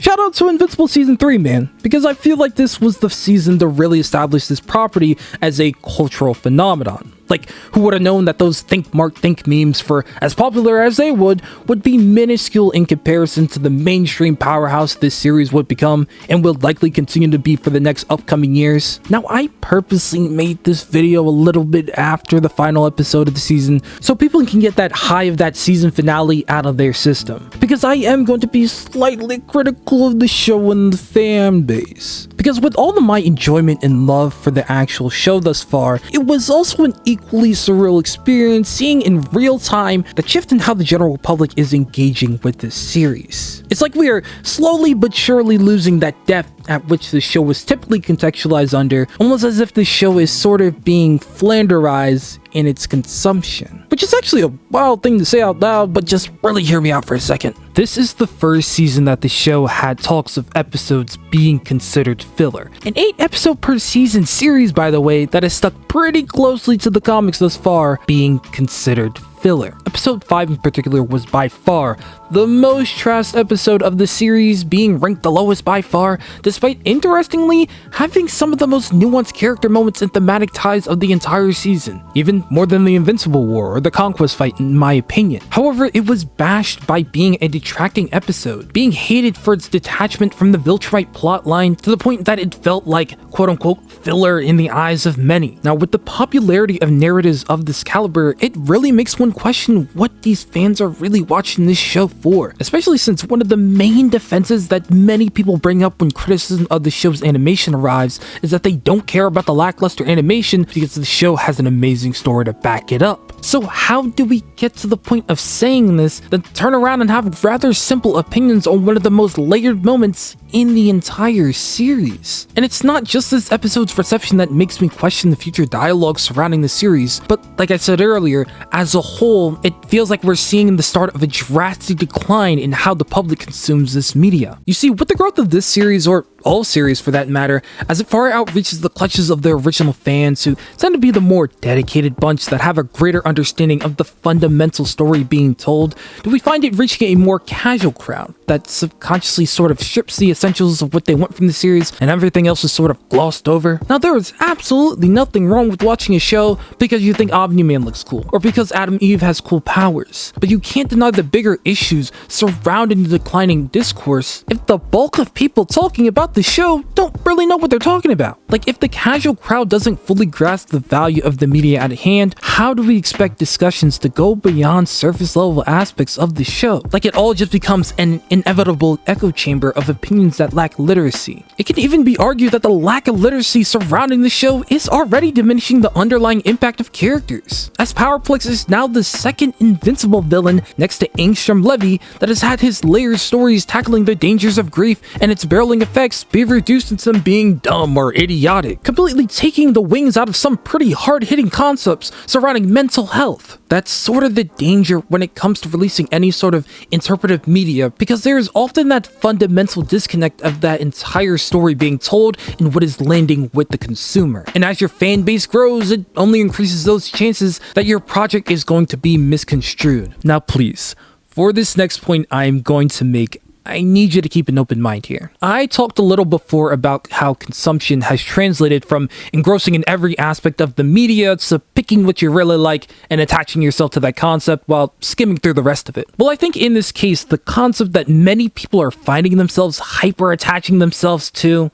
shout out to Invincible Season 3, man, because I feel like this was the season to really establish this property as a cultural phenomenon. Like, who would have known that those Think Mark Think memes, for as popular as they would be minuscule in comparison to the mainstream powerhouse this series would become and will likely continue to be for the next upcoming years. Now, I purposely made this video a little bit after the final episode of the season so people can get that high of that season finale out of their system, because I am going to be slightly critical of the show and the fan base. Because with all of my enjoyment and love for the actual show thus far, it was also an equally surreal experience seeing in real time the shift in how the general public is engaging with this series. It's like we are slowly but surely losing that depth at which the show was typically contextualized under, almost as if the show is sort of being flanderized in its consumption. Which is actually a wild thing to say out loud, but just really hear me out for a second. This is the first season that the show had talks of episodes being considered filler. An 8-episode per season series, by the way, that has stuck pretty closely to the comics thus far, being considered filler. Episode 5 in particular was by far the most trashed episode of the series, being ranked the lowest by far, despite interestingly having some of the most nuanced character moments and thematic ties of the entire season, even more than the Invincible War or the Conquest fight in my opinion. However, it was bashed by being a detracting episode, being hated for its detachment from the Viltrumite plotline to the point that it felt like quote-unquote filler in the eyes of many. Now, with the popularity of narratives of this caliber, it really makes one question what these fans are really watching this show for, especially since one of the main defenses that many people bring up when criticism of the show's animation arrives is that they don't care about the lackluster animation because the show has an amazing story to back it up. So how do we get to the point of saying this, then turn around and have rather simple opinions on one of the most layered moments in the entire series? And it's not just this episode's reception that makes me question the future dialogue surrounding the series, but like I said earlier, as a whole, it feels like we're seeing the start of a drastic decline in how the public consumes this media. You see, with the growth of this series, or all series for that matter, as it far outreaches the clutches of the original fans who tend to be the more dedicated bunch that have a greater understanding of the fundamental story being told, do we find it reaching a more casual crowd that subconsciously sort of strips the essentials of what they want from the series and everything else is sort of glossed over? Now, there is absolutely nothing wrong with watching a show because you think Omni-Man looks cool, or because Adam Eve has cool powers, but you can't deny the bigger issues surrounding the declining discourse if the bulk of people talking about the show don't really know what they're talking about. Like, if the casual crowd doesn't fully grasp the value of the media at hand, how do we expect discussions to go beyond surface level aspects of the show? Like, it all just becomes an inevitable echo chamber of opinions that lack literacy. It can even be argued that the lack of literacy surrounding the show is already diminishing the underlying impact of characters, as Powerplex is now the second Invincible villain next to Angstrom Levy that has had his layered stories tackling the dangers of grief and its barreling effects be reduced into them being dumb or idiotic, completely taking the wings out of some pretty hard-hitting concepts surrounding mental health. That's sort of the danger when it comes to releasing any sort of interpretive media, because there is often that fundamental disconnect of that entire story being told and what is landing with the consumer. And as your fan base grows, it only increases those chances that your project is going to be misconstrued. Now please, for this next point I'm going to make, I need you to keep an open mind here. I talked a little before about how consumption has translated from engrossing in every aspect of the media to picking what you really like and attaching yourself to that concept while skimming through the rest of it. Well, I think in this case, the concept that many people are finding themselves hyper-attaching themselves to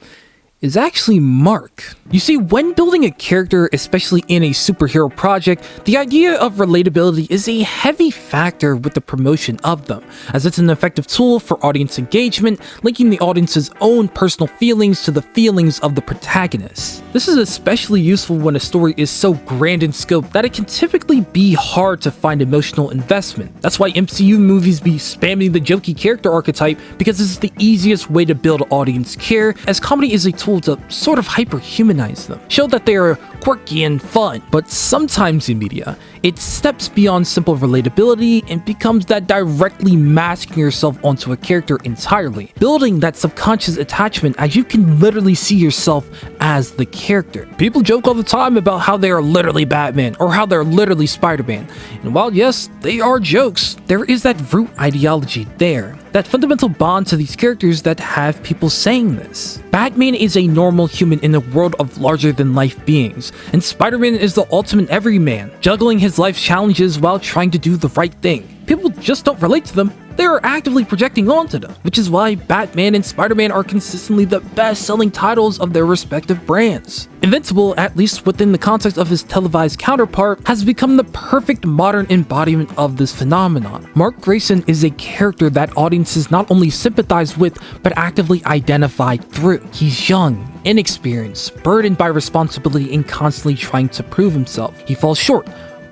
is actually Mark. You see, when building a character, especially in a superhero project, the idea of relatability is a heavy factor with the promotion of them, as it's an effective tool for audience engagement, linking the audience's own personal feelings to the feelings of the protagonist. This is especially useful when a story is so grand in scope that it can typically be hard to find emotional investment. That's why MCU movies be spamming the jokey character archetype, because it's the easiest way to build audience care, as comedy is a tool to sort of hyper-humanize them, show that they are quirky and fun. But sometimes in media, it steps beyond simple relatability and becomes that directly masking yourself onto a character entirely, building that subconscious attachment as you can literally see yourself as the character. People joke all the time about how they are literally Batman or how they're literally Spider-Man. And while yes, they are jokes, there is that root ideology there, that fundamental bond to these characters that have people saying this. Batman is a normal human in a world of larger-than-life beings, and Spider-Man is the ultimate everyman, juggling his life's challenges while trying to do the right thing. People just don't relate to them. They are actively projecting onto them, which is why Batman and Spider-Man are consistently the best-selling titles of their respective brands. Invincible, at least within the context of his televised counterpart, has become the perfect modern embodiment of this phenomenon. Mark Grayson is a character that audiences not only sympathize with, but actively identify through. He's young, inexperienced, burdened by responsibility and constantly trying to prove himself. He falls short,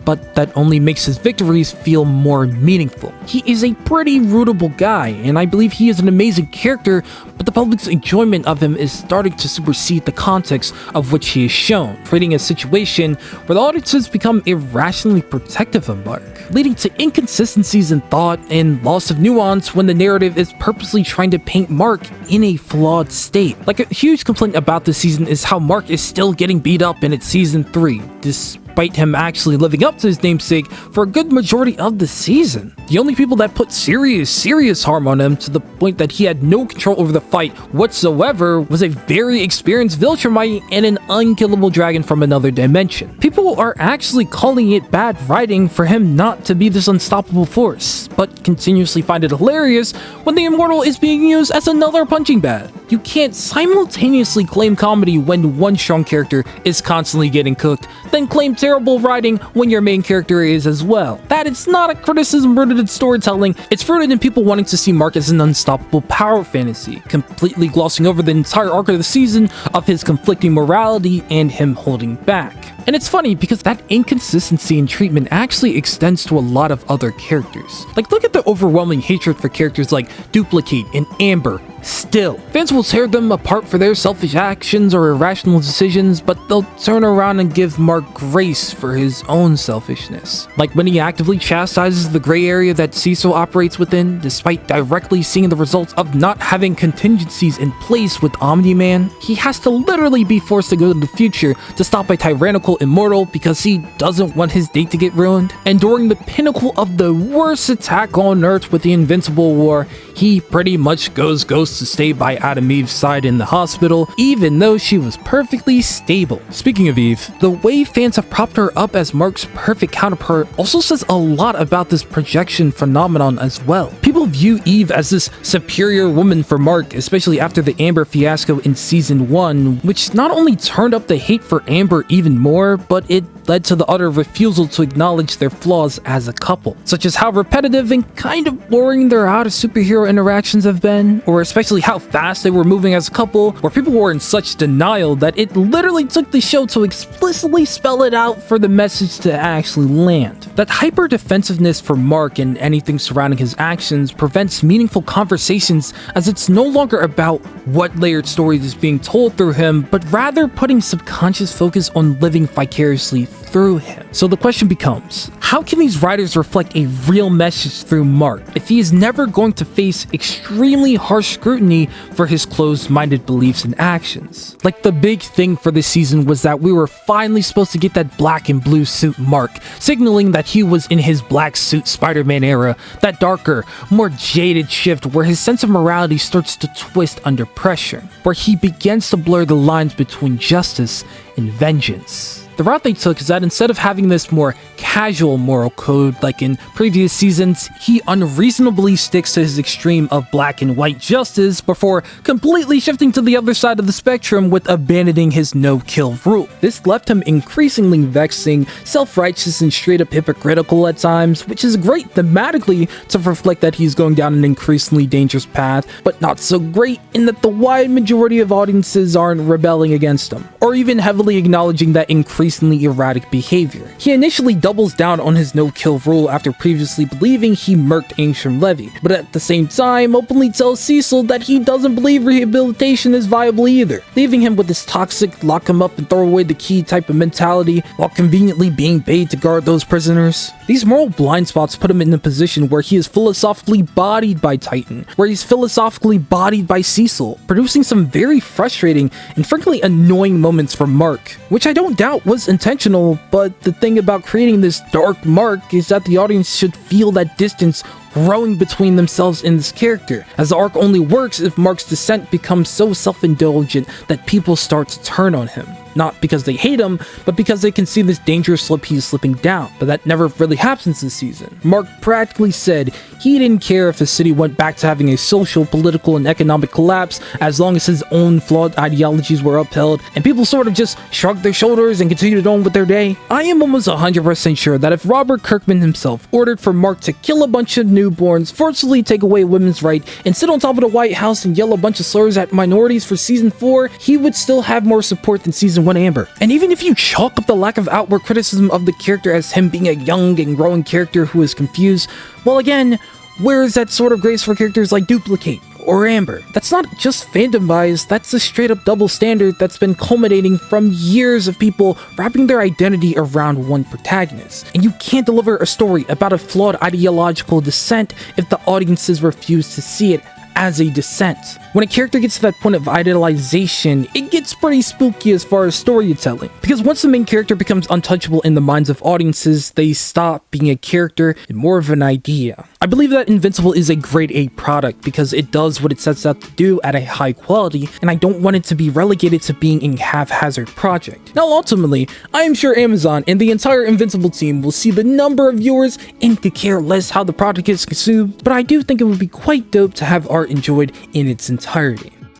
but that only makes his victories feel more meaningful. He is a pretty rootable guy, and I believe he is an amazing character, but the public's enjoyment of him is starting to supersede the context of which he is shown, creating a situation where the audiences become irrationally protective of Mark, leading to inconsistencies in thought and loss of nuance when the narrative is purposely trying to paint Mark in a flawed state. Like, a huge complaint about this season is how Mark is still getting beat up in its season 3, despite him actually living up to his namesake for a good majority of the season. The only people that put serious harm on him to the point that he had no control over the fight whatsoever was a very experienced Viltrumite and an unkillable dragon from another dimension. People are actually calling it bad writing for him not to be this unstoppable force, but continuously find it hilarious when the Immortal is being used as another punching bag. You can't simultaneously claim comedy when one strong character is constantly getting cooked, then claim terrible writing when your main character is as well. That is not a criticism rooted in storytelling, it's rooted in people wanting to see Mark as an unstoppable power fantasy, completely glossing over the entire arc of the season of his conflicting morality and him holding back. And it's funny because that inconsistency in treatment actually extends to a lot of other characters. Like, look at the overwhelming hatred for characters like Duplicate and Amber. Still, fans will tear them apart for their selfish actions or irrational decisions, but they'll turn around and give Mark grace for his own selfishness. Like when he actively chastises the gray area that Cecil operates within, despite directly seeing the results of not having contingencies in place with Omni-Man. He has to literally be forced to go to the future to stop a tyrannical Immortal because he doesn't want his date to get ruined. And during the pinnacle of the worst attack on Earth with the Invincible War, he pretty much goes ghost to stay by Adam Eve's side in the hospital, even though she was perfectly stable. Speaking of Eve, the way fans have propped her up as Mark's perfect counterpart also says a lot about this projection phenomenon as well. People view Eve as this superior woman for Mark, especially after the Amber fiasco in season 1, which not only turned up the hate for Amber even more, but it led to the utter refusal to acknowledge their flaws as a couple, such as how repetitive and kind of boring their out of superhero interactions have been, or especially how fast they were moving as a couple, where people were in such denial that it literally took the show to explicitly spell it out for the message to actually land. That hyper defensiveness for Mark and anything surrounding his actions prevents meaningful conversations, as it's no longer about what layered stories is being told through him, but rather putting subconscious focus on living vicariously through him. So the question becomes, how can these writers reflect a real message through Mark if he is never going to face extremely harsh scrutiny for his closed-minded beliefs and actions? Like, the big thing for this season was that we were finally supposed to get that black and blue suit Mark, signaling that he was in his black suit Spider-Man era, that darker, more jaded shift where his sense of morality starts to twist under pressure, where he begins to blur the lines between justice and vengeance. The route they took is that instead of having this more casual moral code like in previous seasons, he unreasonably sticks to his extreme of black and white justice before completely shifting to the other side of the spectrum with abandoning his no-kill rule. This left him increasingly vexing, self-righteous, and straight-up hypocritical at times, which is great thematically to reflect that he's going down an increasingly dangerous path, but not so great in that the wide majority of audiences aren't rebelling against him, or even heavily acknowledging that increasingly increasingly erratic behavior. He initially doubles down on his no-kill rule after previously believing he murked Angstrom Levy, but at the same time openly tells Cecil that he doesn't believe rehabilitation is viable either, leaving him with this toxic lock him up and throw away the key type of mentality while conveniently being paid to guard those prisoners. These moral blind spots put him in a position where he is philosophically bodied by Titan, where he's philosophically bodied by Cecil, producing some very frustrating and frankly annoying moments for Mark, which I don't doubt was intentional, but the thing about creating this dark Mark is that the audience should feel that distance growing between themselves and this character, as the arc only works if Mark's descent becomes so self-indulgent that people start to turn on him. Not because they hate him, but because they can see this dangerous slip he's slipping down, but that never really happens this season. Mark practically said he didn't care if the city went back to having a social, political, and economic collapse as long as his own flawed ideologies were upheld, and people sort of just shrugged their shoulders and continued on with their day. I am almost 100% sure that if Robert Kirkman himself ordered for Mark to kill a bunch of newborns, forcibly take away women's rights, and sit on top of the White House and yell a bunch of slurs at minorities for season 4, he would still have more support than season 1 Amber. And even if you chalk up the lack of outward criticism of the character as him being a young and growing character who is confused, well again, where is that sort of grace for characters like Duplicate or Amber? That's not just fandom bias, that's a straight up double standard that's been culminating from years of people wrapping their identity around one protagonist. And you can't deliver a story about a flawed ideological dissent if the audiences refuse to see it as a dissent. When a character gets to that point of idealization, it gets pretty spooky as far as storytelling. Because once the main character becomes untouchable in the minds of audiences, they stop being a character and more of an idea. I believe that Invincible is a grade A product because it does what it sets out to do at a high quality, and I don't want it to be relegated to being a haphazard project. Now ultimately, I am sure Amazon and the entire Invincible team will see the number of viewers and could care less how the product is consumed, but I do think it would be quite dope to have art enjoyed in its entirety.